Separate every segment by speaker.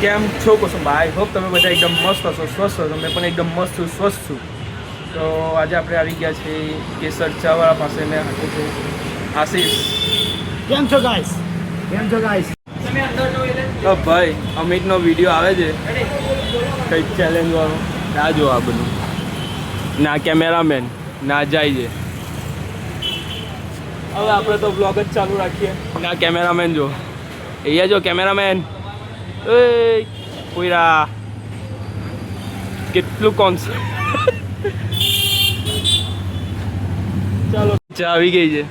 Speaker 1: કેમ છો કુસુમભાઈ? હોપ તમે બધા એકદમ મસ્ત હશો, સ્વસ્થ હશો. મેં પણ એકદમ મસ્ત છું, સ્વસ્થ છું. તો આજે આપણે આવી ગયા છીએ કેસર ચાવાળા પાસે ને હાથે છે આશીષ.
Speaker 2: કેમ છો ગાઈસ? કેમ છો ગાઈસ?
Speaker 1: તો ભાઈ અમિતનો વિડીયો આવે છે કંઈક ચેલેન્જ વાળો. ના જો આ બધું ના કેમેરામેન ના જાય છે. હવે આપણે તો બ્લોગ જ ચાલુ રાખીએ. ના કેમેરામેન જો અહીંયા જો કેમેરામેન એ કોઈરા કેટલું કોન્સર્ટ. ચાલો ચા આવી ગઈ છે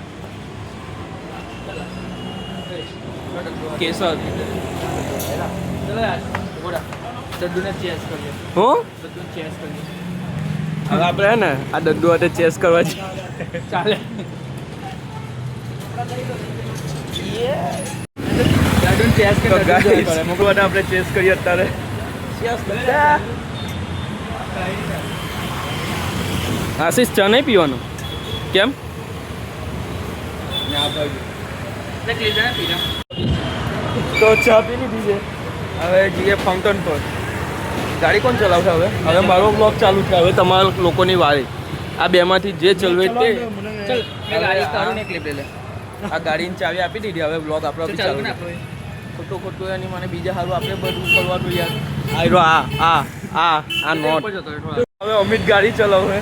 Speaker 1: કેસર. હું હવે આપણે હે ને આ દદ્દુ હાથે ચેસ કરવા જઈએ. ચાલે આપણે ચેસ કરીએ અત્યારે. આશીષ ચા નહીં પીવાનું કેમ? તો ચા પી લીધી છે. હવે જઈએ ફાઉન્ટન પર. ગાડી કોણ ચલાવશે હવે? હવે મારો બ્લોગ ચાલુ છે. હવે તમારા લોકોની વારી. આ બેમાંથી જે ચલવે તે. આ ગાડીની ચાવી આપી દીધી. હવે બ્લોગ આપણો બી ચાલુ. ખોટું ખોટું એની મને બીજા સારું આપણે બધું કરવાનું યાર. આ નોટ. હવે અમિત ગાડી ચલાવે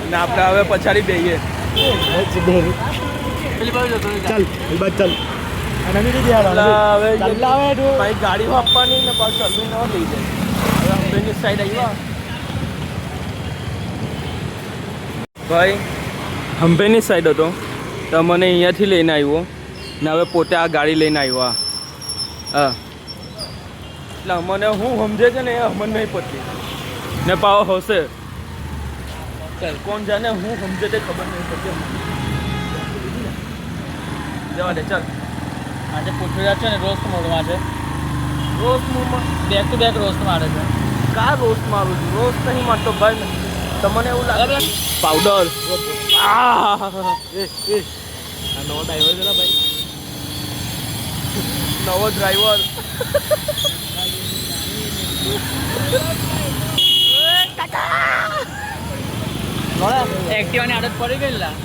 Speaker 1: ને આપણે હવે પછાડી બેહીએ.
Speaker 2: ચાલ ચાલ
Speaker 1: ગાડી આપવાની ને પાછું ચાલુ ન લઈ જાય. હવે હંપેની સાઈડ આવ્યા ભાઈ. હંપેની સાઈડ હતો તો મને અહીંયાથી લઈને આવ્યો ને હવે પોતે આ ગાડી લઈને આવ્યો. હા એટલે અમને હું સમજે છે ને એ અમને નહીં પતી ને પાવો હશે. ચાલ કોણ જાણે હું સમજે તે ખબર નહીં પડતી. જવા દે ચાલ.
Speaker 3: આજે પૃથ્વીરાજ છે ને રોસ્ટ મોડમાં છે.
Speaker 1: રોસ્ટ મૂળમાં
Speaker 3: બેક ટુ બેક રોસ્ટ મારે છે.
Speaker 1: કા રોસ્ટ મારું છું? રોસ્ટ નહીં મારતો ભાઈ. તમને એવું લાગે પાવડર.
Speaker 2: નવો ડ્રાઈવર છે ભાઈ.
Speaker 1: નવો ડ્રાઈવર.
Speaker 3: એક્ટિવાની આદત પડી ગઈ લા.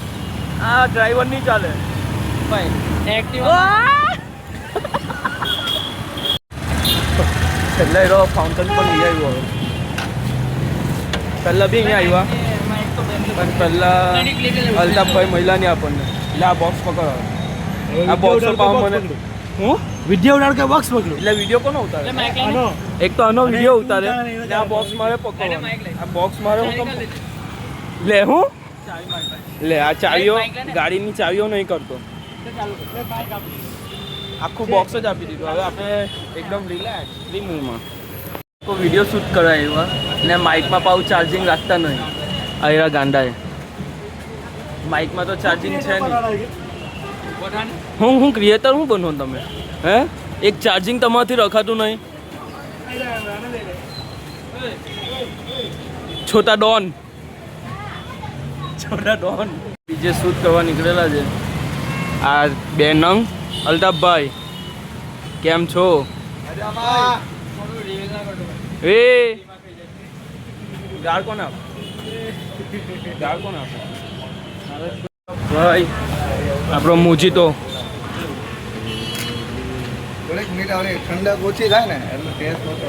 Speaker 1: આ ડ્રાઈવર નહીં ચાલે
Speaker 3: ભાઈ એક્ટિવા
Speaker 1: છેલ્લે એનો ફાઉન્ટન પર લઈ આવ્યો. પહેલાં બી અહીંયા આવ્યા પણ પહેલાં અલ્તાફભાઈ મહિલાની આપણને એટલે આ બોક્સ પકડો. આ બોક્સ પાવ મને હું
Speaker 2: વિડિયો ઉડાડ કે બોક્સ પકડ્યું
Speaker 1: એટલે વિડીયો કોનો ઉતારે?
Speaker 2: આનો
Speaker 1: એક તો આનો વિડીયો ઉતારે ને આ બોક્સ મારે પકડો. આ બોક્સ મારે હું લે હું લે આ ચાવીઓ ગાડીની ચાવીઓ નહીં કરતો. આખું બોક્સ જ આપી દીધું. હવે આપણે એકદમ રિલેક્સ ફ્રી મૂડમાં તો વિડીયો શૂટ કરાવ્યા ને માઇકમાં પાછું ચાર્જિંગ રાખતા નહીં. આવ્યા ગાંડાએ. માઇકમાં તો ચાર્જિંગ છે નહીં. હું ક્રિએટર હું બનો તમે? હે એક ચાર્જિંગ તમારાથી રખાતું નહીં. છોટા ડોન બીજે શૂટ કરવા નીકળેલા છે. આ બે નંગ અલ્તાફભાઈ કેમ છો? એ ગાળ કોને આપ ભાઈ આપણો મૂજી તો
Speaker 4: થોડીક મીઠા ઠંડક ઓછી થાય ને એટલે ટેસ્ટ ઓછો.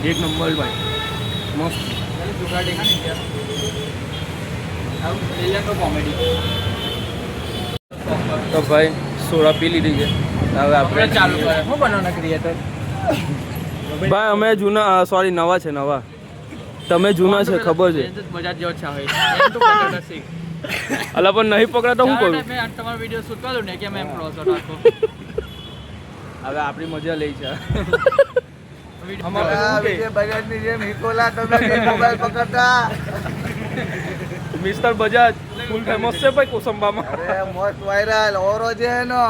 Speaker 1: એક નંબર ભાઈ મસ્ત. તો ભાઈ સોડા પી લીધી છે. હવે આપણે
Speaker 3: ચાલુ કરે હું બનાવના ક્રિએટર.
Speaker 1: ભાઈ અમે જૂના સોરી નવા છે. નવા તમે જૂના છે ખબર છે.
Speaker 3: બજાજ જેવો છે હવે
Speaker 1: અલા પણ નહીં પકડા તો શું કરું?
Speaker 3: મેં તમારો વિડીયો શૂટ કર્યો ને કે મેં એમ ક્રોસ રાખો.
Speaker 1: હવે આપણી મજા લઈ છે.
Speaker 4: બજાજની જેમ હિકોલા તમે મોબાઈલ પકડતા.
Speaker 1: મિસ્ટર બજાજ ફૂલ ફેમસ છે ભાઈ કોસંબામાં.
Speaker 4: અરે મોસ્ટ વાયરલ ઓરો છે એનો.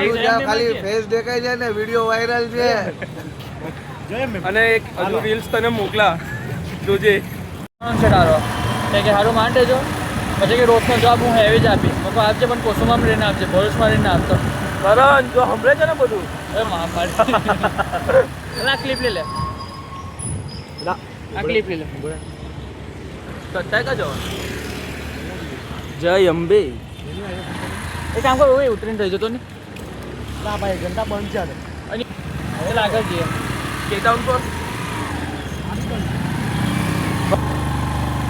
Speaker 4: એવું જ્યાં ખાલી ફેસ દેખાય છે ને વિડીયો વાયરલ છે.
Speaker 1: અને એક હજુ રીલ્સ તને મોકલા જોજે.
Speaker 3: છે તારો કે સારું માંડે જો પછી કે રોજનો જવાબ હું હેવી જ આપીશ મેં કહું આપજે પણ કોસોમાં રહીને આપજે ભરૂચમાં રહીને આપતો
Speaker 1: કરણ જો હમણાં છે ને બધું
Speaker 3: એ મહાકાળ આ ક્લિપ લઈ લે આ ક્લિપ લઈ લે
Speaker 1: કત્તા કા જવાનું જય અંબે
Speaker 3: એ કામ કરો એ ઉતરીને થઈ જતો ને
Speaker 2: ના ભાઈ ઘંટા બંધ છે
Speaker 3: અને હવે આગળ જઈએ
Speaker 1: કે ટાઉન પર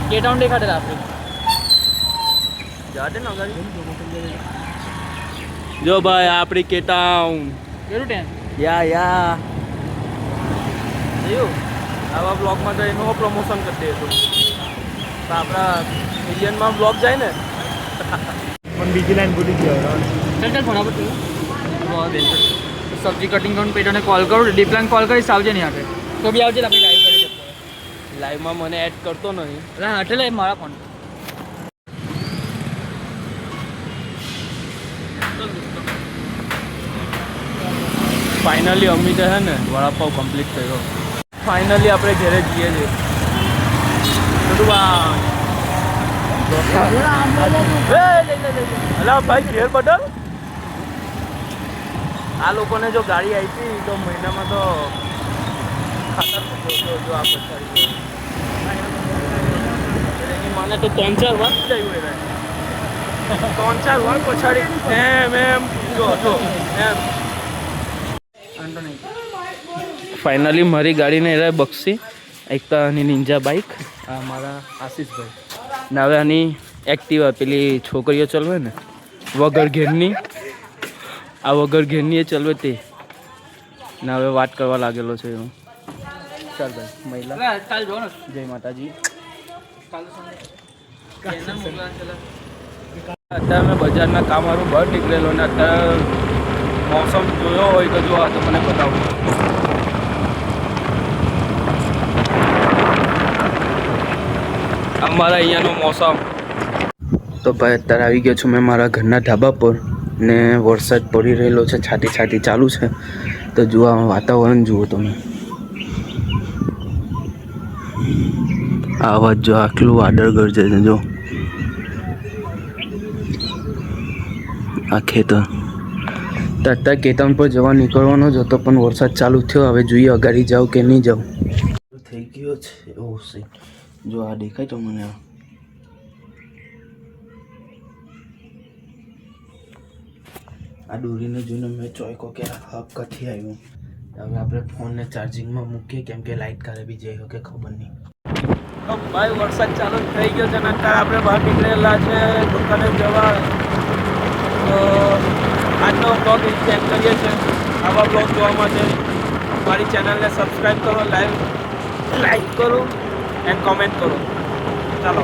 Speaker 3: કે ટાઉન દેખાડેલા આપણે
Speaker 1: જાતે ને અગાડી જો ભાઈ આપણી કે ટાઉન
Speaker 3: કેવું ટેન
Speaker 1: યા જોયું આવા બ્લોગમાં તો એનું પ્રમોશન કરી દે તો આપણા મિલિયનમાં બ્લોગ જાય ને
Speaker 2: પણ બીજી લાઈન ભૂલી ગયો
Speaker 3: ચાલ ચાલ ફટાફટ સબ્જી કટિંગ કરીને પેટોને કોલ કરું ડીપલાન કોલ કરીશ આવજે નહીં આપે તો બી આવજે આપણે લાઈવ કરી દે
Speaker 1: લાઈવમાં મને એડ કરતો નહીં
Speaker 3: એટલે હટેલે મારા ફોન
Speaker 1: ફાઇનલી અમી છે ને વડાપાવ કમ્પ્લીટ થયો ફાઇનલી આપણે ઘરે જઈએ છીએ બધું અલા ભાઈ ઘેર બદલ આ લોકોને જો ગાડી આવી તો મહિનામાં તો ખાતર જો આ પછાડી એની મને તો 3-4 વાર જાય 3-4 વાર પછાડી એમ જો એમ ફાઇનલી મારી ગાડીને એરા બક્ષી એક તો આની નિંજા બાઇક આ મારા આશીષભાઈ ને હવે આની એક્ટિવા પેલી છોકરીઓ ચલવે ને વગર ઘેરની આ વગર ઘેરની એ ચલવે તે ને હવે વાત કરવા લાગેલો છે હું ચાલ ભાઈ મહિલા
Speaker 3: કાલ જો ને
Speaker 1: જય માતાજી
Speaker 3: કાલ સંડે
Speaker 1: અત્યારે મેં બજારના કામ મારું બહાર નીકળેલો ને અત્યારે મોસમ જોયો હોય તો જો આ તો મને બતાવું અમારા અહીંયાનો મોસમ તો ભાઈ અત્યારે આવી ગયો છું મેં મારા ઘરના ધાબા પર ને વરસાદ પડી રહેલો છે છાંટી છાંટી ચાલુ છે તો જુઓ આ વાતાવરણ જુઓ તમે આ અવાજ જો આટલું વાદળ ગરજે છે જો આ ખેતર તો અત્યારે કેતન પર જવા નીકળવાનો જ હતો પણ વરસાદ ચાલુ થયો હવે જોઈએ અગાડી જાઉં કે નહીં જાઉં થઈ ગયો છે ઓ સે જો આ દેખાય તો મને આ દોરીને જોઈને મેં ચોઈકો કે હબ કથી આવ્યું હવે આપણે ફોનને ચાર્જિંગમાં મૂકીએ કેમ કે લાઇટ કાલે બી જઈ કે ખબર નહીં ભાઈ વરસાદ ચાલુ થઈ ગયો છે ને અત્યારે આપણે બહાર નીકળેલા છે દુકાને જવા તો આજનો બ્લોગ ચેક કરીએ છીએ આવા બ્લોગ જોવા માટે મારી ચેનલને સબસ્ક્રાઈબ કરો લાઈક કરો એન્ડ કોમેન્ટ કરો ચાલો